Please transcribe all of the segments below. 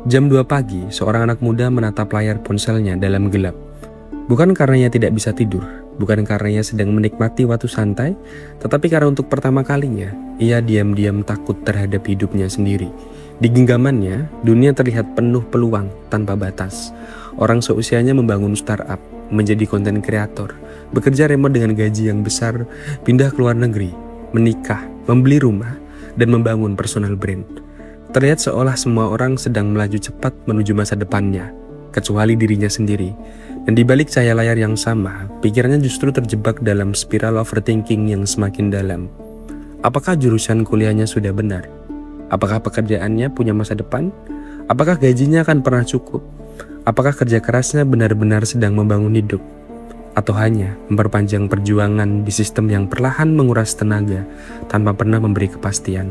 Jam 2 pagi, seorang anak muda menatap layar ponselnya dalam gelap. Bukan karena ia tidak bisa tidur, bukan karena ia sedang menikmati waktu santai, tetapi karena untuk pertama kalinya, ia diam-diam takut terhadap hidupnya sendiri. Di genggamannya, dunia terlihat penuh peluang tanpa batas. Orang seusianya membangun startup, menjadi konten kreator, bekerja remote dengan gaji yang besar, pindah ke luar negeri, menikah, membeli rumah, dan membangun personal brand. Terlihat seolah semua orang sedang melaju cepat menuju masa depannya, kecuali dirinya sendiri. Dan di balik cahaya layar yang sama, pikirannya justru terjebak dalam spiral overthinking yang semakin dalam. Apakah jurusan kuliahnya sudah benar? Apakah pekerjaannya punya masa depan? Apakah gajinya akan pernah cukup? Apakah kerja kerasnya benar-benar sedang membangun hidup? Atau hanya memperpanjang perjuangan di sistem yang perlahan menguras tenaga tanpa pernah memberi kepastian?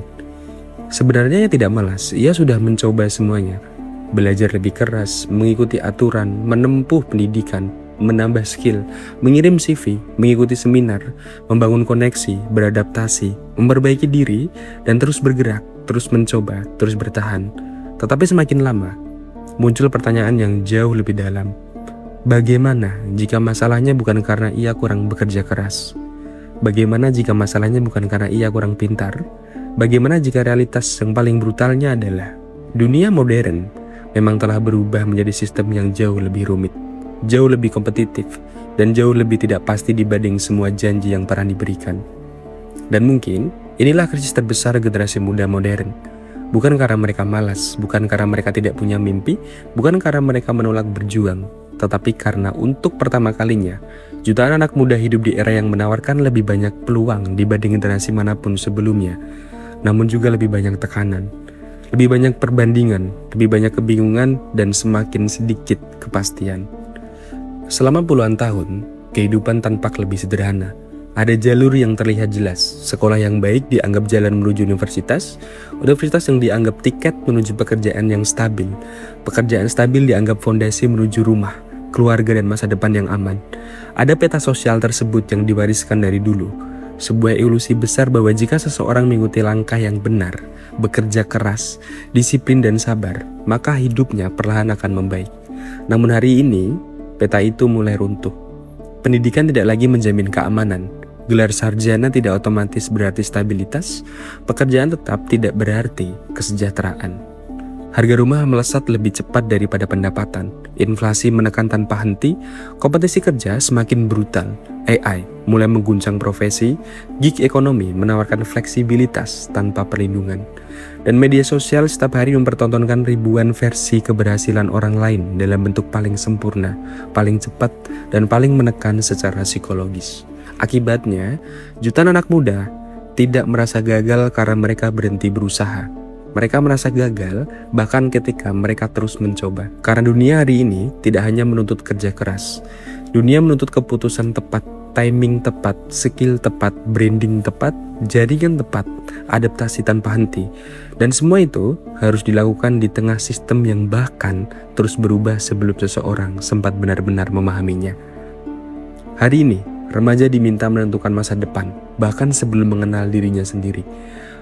Sebenarnya ia tidak malas, ia sudah mencoba semuanya. Belajar lebih keras, mengikuti aturan, menempuh pendidikan, menambah skill, mengirim CV, mengikuti seminar, membangun koneksi, beradaptasi, memperbaiki diri, dan terus bergerak, terus mencoba, terus bertahan. Tetapi semakin lama, muncul pertanyaan yang jauh lebih dalam. Bagaimana jika masalahnya bukan karena ia kurang bekerja keras? Bagaimana jika masalahnya bukan karena ia kurang pintar? Bagaimana jika realitas yang paling brutalnya adalah dunia modern memang telah berubah menjadi sistem yang jauh lebih rumit, jauh lebih kompetitif, dan jauh lebih tidak pasti dibanding semua janji yang pernah diberikan. Dan mungkin inilah krisis terbesar generasi muda modern. Bukan karena mereka malas, bukan karena mereka tidak punya mimpi, bukan karena mereka menolak berjuang, tetapi karena untuk pertama kalinya, jutaan anak muda hidup di era yang menawarkan lebih banyak peluang dibanding generasi manapun sebelumnya. Namun juga lebih banyak tekanan, lebih banyak perbandingan, lebih banyak kebingungan, dan semakin sedikit kepastian. Selama puluhan tahun, kehidupan tampak lebih sederhana. Ada jalur yang terlihat jelas, sekolah yang baik dianggap jalan menuju universitas yang dianggap tiket menuju pekerjaan yang stabil, pekerjaan stabil dianggap fondasi menuju rumah, keluarga, dan masa depan yang aman. Ada peta sosial tersebut yang diwariskan dari dulu. Sebuah ilusi besar bahwa jika seseorang mengikuti langkah yang benar, bekerja keras, disiplin, dan sabar, maka hidupnya perlahan akan membaik. Namun hari ini, peta itu mulai runtuh. Pendidikan tidak lagi menjamin keamanan. Gelar sarjana tidak otomatis berarti stabilitas. Pekerjaan tetap tidak berarti kesejahteraan. Harga rumah melesat lebih cepat daripada pendapatan. Inflasi menekan tanpa henti. Kompetisi kerja semakin brutal. AI mulai mengguncang profesi. Gig ekonomi menawarkan fleksibilitas tanpa perlindungan. Dan media sosial setiap hari mempertontonkan ribuan versi keberhasilan orang lain dalam bentuk paling sempurna, paling cepat, dan paling menekan secara psikologis. Akibatnya, jutaan anak muda tidak merasa gagal karena mereka berhenti berusaha. Mereka merasa gagal bahkan ketika mereka terus mencoba. Karena dunia hari ini tidak hanya menuntut kerja keras. Dunia menuntut keputusan tepat, timing tepat, skill tepat, branding tepat, jaringan tepat, adaptasi tanpa henti. Dan semua itu harus dilakukan di tengah sistem yang bahkan terus berubah sebelum seseorang sempat benar-benar memahaminya. Hari ini, remaja diminta menentukan masa depan, bahkan sebelum mengenal dirinya sendiri.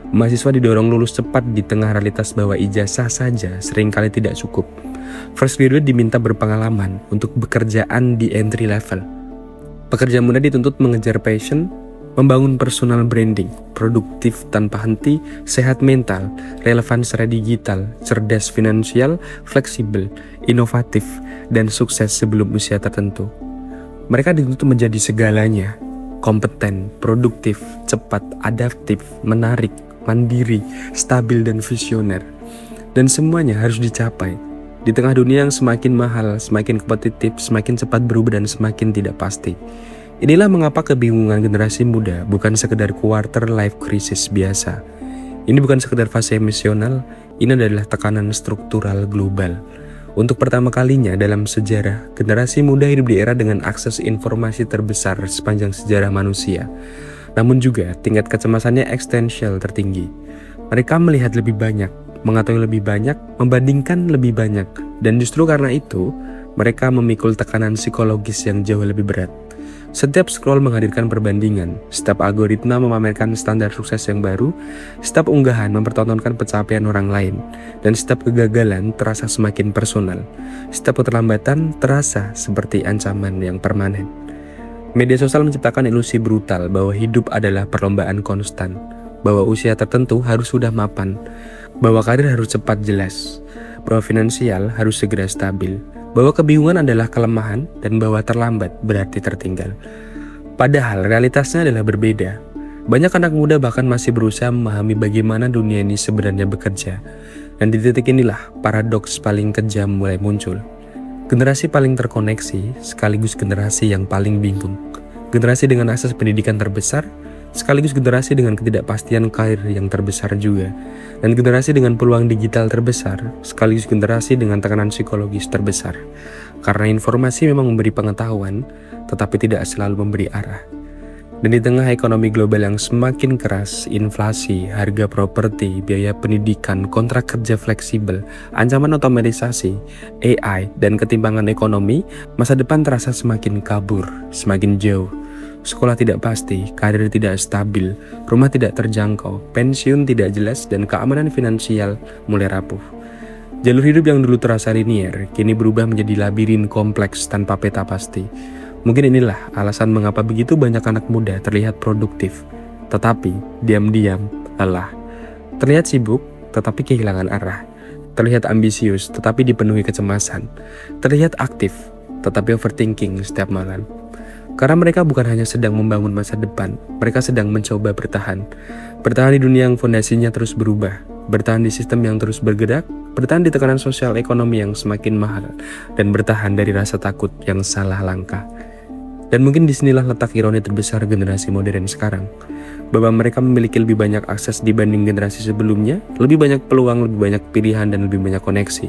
Mahasiswa didorong lulus cepat di tengah realitas bahwa ijazah saja seringkali tidak cukup. Fresh graduate diminta berpengalaman untuk bekerjaan di entry level. Pekerja muda dituntut mengejar passion, membangun personal branding, produktif tanpa henti, sehat mental, relevan secara digital, cerdas finansial, fleksibel, inovatif, dan sukses sebelum usia tertentu. Mereka dituntut menjadi segalanya, kompeten, produktif, cepat, adaptif, menarik, mandiri, stabil, dan visioner. Dan semuanya harus dicapai di tengah dunia yang semakin mahal, semakin kompetitif, semakin cepat berubah, dan semakin tidak pasti. Inilah mengapa kebingungan generasi muda bukan sekedar quarter life crisis biasa. Ini bukan sekedar fase emosional, ini adalah tekanan struktural global. Untuk pertama kalinya dalam sejarah, generasi muda hidup di era dengan akses informasi terbesar sepanjang sejarah manusia. Namun juga tingkat kecemasannya eksistensial tertinggi. Mereka melihat lebih banyak, mengetahui lebih banyak, membandingkan lebih banyak. Dan justru karena itu, mereka memikul tekanan psikologis yang jauh lebih berat. Setiap scroll menghadirkan perbandingan, setiap algoritma memamerkan standar sukses yang baru, setiap unggahan mempertontonkan pencapaian orang lain, dan setiap kegagalan terasa semakin personal. Setiap keterlambatan terasa seperti ancaman yang permanen. Media sosial menciptakan ilusi brutal bahwa hidup adalah perlombaan konstan, bahwa usia tertentu harus sudah mapan, bahwa karir harus cepat jelas, bahwa finansial harus segera stabil, bahwa kebingungan adalah kelemahan, dan bahwa terlambat berarti tertinggal. Padahal realitasnya adalah berbeda. Banyak anak muda bahkan masih berusaha memahami bagaimana dunia ini sebenarnya bekerja. Dan di titik inilah paradoks paling kejam mulai muncul. Generasi paling terkoneksi sekaligus generasi yang paling bingung. Generasi dengan akses pendidikan terbesar sekaligus generasi dengan ketidakpastian karir yang terbesar juga. Dan generasi dengan peluang digital terbesar sekaligus generasi dengan tekanan psikologis terbesar. Karena informasi memang memberi pengetahuan, tetapi tidak selalu memberi arah. Dan di tengah ekonomi global yang semakin keras, inflasi, harga properti, biaya pendidikan, kontrak kerja fleksibel, ancaman otomatisasi, AI, dan ketimpangan ekonomi, masa depan terasa semakin kabur, semakin jauh. Sekolah tidak pasti, karir tidak stabil, rumah tidak terjangkau, pensiun tidak jelas, dan keamanan finansial mulai rapuh. Jalur hidup yang dulu terasa linier, kini berubah menjadi labirin kompleks tanpa peta pasti. Mungkin inilah alasan mengapa begitu banyak anak muda terlihat produktif, tetapi diam-diam lelah. Terlihat sibuk, tetapi kehilangan arah. Terlihat ambisius, tetapi dipenuhi kecemasan. Terlihat aktif, tetapi overthinking setiap malam. Karena mereka bukan hanya sedang membangun masa depan, mereka sedang mencoba bertahan. Bertahan di dunia yang fondasinya terus berubah, bertahan di sistem yang terus bergerak, bertahan di tekanan sosial ekonomi yang semakin mahal, dan bertahan dari rasa takut yang salah langkah. Dan mungkin disinilah letak ironi terbesar generasi modern sekarang, bahwa mereka memiliki lebih banyak akses dibanding generasi sebelumnya, lebih banyak peluang, lebih banyak pilihan, dan lebih banyak koneksi.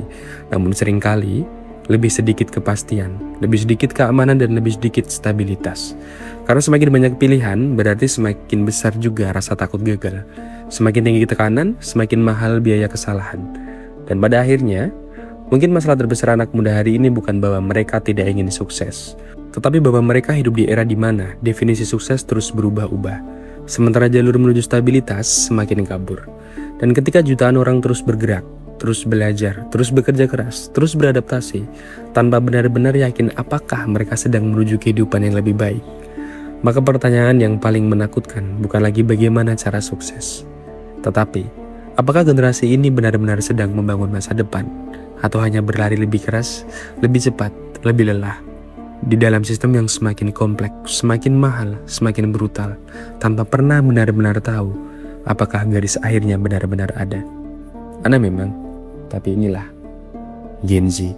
Namun seringkali, lebih sedikit kepastian, lebih sedikit keamanan, dan lebih sedikit stabilitas. Karena semakin banyak pilihan, berarti semakin besar juga rasa takut gagal. Semakin tinggi tekanan, semakin mahal biaya kesalahan. Dan pada akhirnya, mungkin masalah terbesar anak muda hari ini bukan bahwa mereka tidak ingin sukses, tetapi bahwa mereka hidup di era di mana definisi sukses terus berubah-ubah, sementara jalur menuju stabilitas semakin kabur. Dan ketika jutaan orang terus bergerak, terus belajar, terus bekerja keras, terus beradaptasi, tanpa benar-benar yakin apakah mereka sedang menuju kehidupan yang lebih baik, maka pertanyaan yang paling menakutkan bukan lagi bagaimana cara sukses, tetapi apakah generasi ini benar-benar sedang membangun masa depan, atau hanya berlari lebih keras, lebih cepat, lebih lelah, di dalam sistem yang semakin kompleks, semakin mahal, semakin brutal, tanpa pernah benar-benar tahu apakah garis akhirnya benar-benar ada. Aneh memang, tapi inilah Gen Z.